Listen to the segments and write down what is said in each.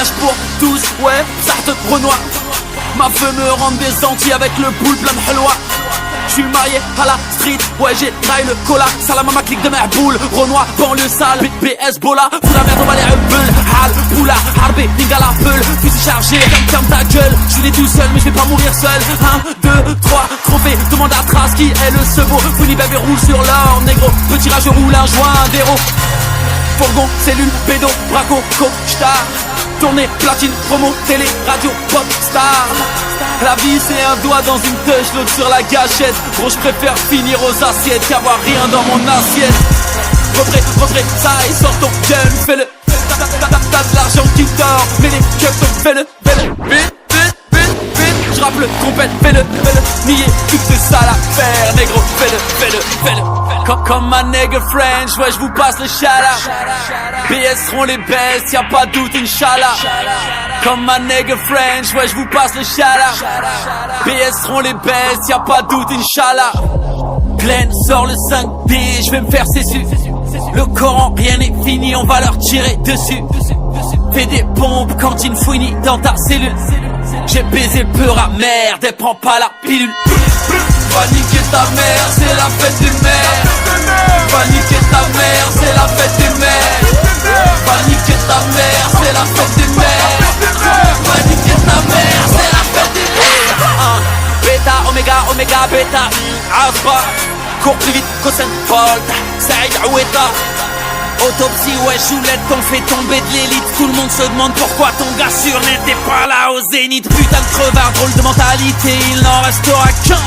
mariage pour tous, ouais, sorte de Renoir. Ma feu me rend des Antilles avec le boule plein de halwa. J'suis marié à la street, ouais j'ai trahi le cola. Salam à ma clique de merboule, Renoir, banlieue sale, BS Bola. Fous la merde, on va les hubbel, Hal, Boula, Harbé, Ninga la peule. Fusil chargé, ferme ta gueule. J'suis né tout seul mais j'vais pas mourir seul. 1, 2, 3, trophée, demande à Trace qui est le second. Funny baby roule sur l'or, négro. Petit rage roule un joint d'héros. Fourgon, cellule, pédo, braco, coke, star. Tournée, platine, promo, télé, radio, pop, star. La vie c'est un doigt dans une touche, l'autre sur la gâchette. Gros j'préfère finir aux assiettes qu'avoir rien dans mon assiette. Retrait, ça y sort ton gun, fais-le. T'as de l'argent qui dort, mais les cups, fais-le. Vite, j'rappe le trompette, fais-le. Nier, tout c'est ça l'affaire, négro, fais-le. Comme ma nègre French, ouais j'vous passe le chala. BS seront les best, y'a pas de doute, Inch'Allah. Comme ma nègre French, ouais j'vous passe le chala. BS seront les best, y'a pas de doute, Inch'Allah. Glenn sort le 5D, j'vais me faire cessu. Le Coran, rien n'est fini, on va leur tirer dessus. Fais des pompes, cantine fouini dans ta cellule. J'ai baisé le peur à merde, elle prend pas la pilule. Va niquer ta mère, c'est la fête des mères. Va niquer ta mère, c'est la fête des mères. Va niquer ta mère, c'est la fête des mères. Va niquer ta mère, c'est la fête des mères. Bêta, oméga, bêta, Asba. Cours plus vite qu'Usain Bolt, Saïd Aoueta. Autopsie, ouais, Choulette, t'en fait tomber de l'élite. Tout le monde se demande pourquoi ton gars sur n'était pas là au zénith. Putain de crevard, drôle de mentalité, il n'en restera qu'un.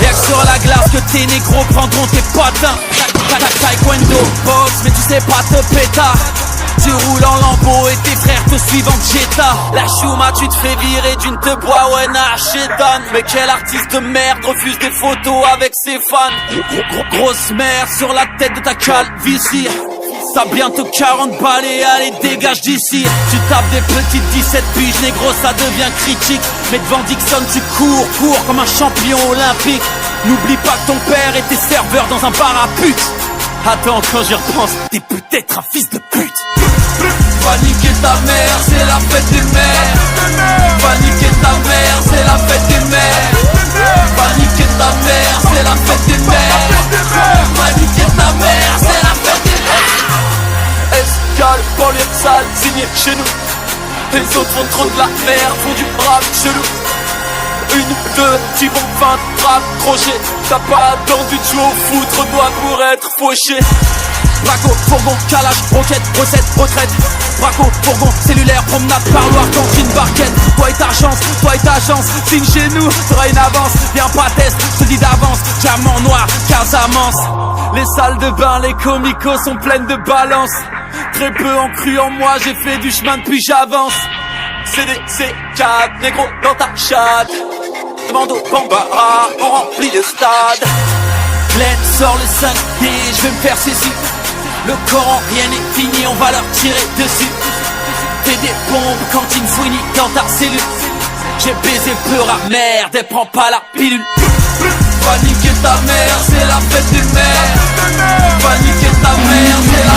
Y'a que sur la glace que tes négros prendront tes patins. Taekwondo, boxe, mais tu sais pas te péta. Tu roules en lambeau et tes frères te suivent en Jetta. La chouma, tu te fais virer d'une te bois, ouais, nah, chétan. Mais quel artiste de merde refuse des photos avec ses fans. Grosse merde sur la tête de ta calvitie. T'as bientôt 40 balles et allez dégage d'ici. Tu tapes des petites 17 piges, négro ça devient critique. Mais devant Dixon tu cours comme un champion olympique. N'oublie pas que ton père était serveur dans un bar à pute. Attends, quand j'y repense, t'es peut-être un fils de pute. Va niquer ta mère, c'est la fête des mères. Va niquer ta mère, c'est la fête des mères. Va niquer ta mère, c'est la fête des mères. Va niquer ta mère, c'est la fête des mères. Escale, banlieue sale, signé chez nous. Les autres font trop de la merde, font du rap chelou. 1, 2, tu vont 20 frappes, crochet. T'as pas attendu de jouer au foot, Renoir pour être fauché. Braco, fourgon, calage, roquette, recette, retraite. Braco, fourgon, cellulaire, promenade, parloir, cantine, barquette. Toi et ta chance, signe chez nous, t'auras une avance. Viens pas test, je te dis d'avance, diamant noir, Casamance. Les salles de bain, les comicos sont pleines de balance. Très peu ont cru en moi, j'ai fait du chemin depuis j'avance. CDC4, négro dans ta chatte. Demande au Bambara, on remplit le stade. Glenn sort le 5D, je vais me faire cessu. Le Coran, rien n'est fini, on va leur tirer dessus. Fais des pompes, cantine fouini dans ta cellule. J'ai baisé peur à merde, elle prend pas la pilule. Va niquer ta mère, c'est la fête des mères. Va niquer ta mère, c'est la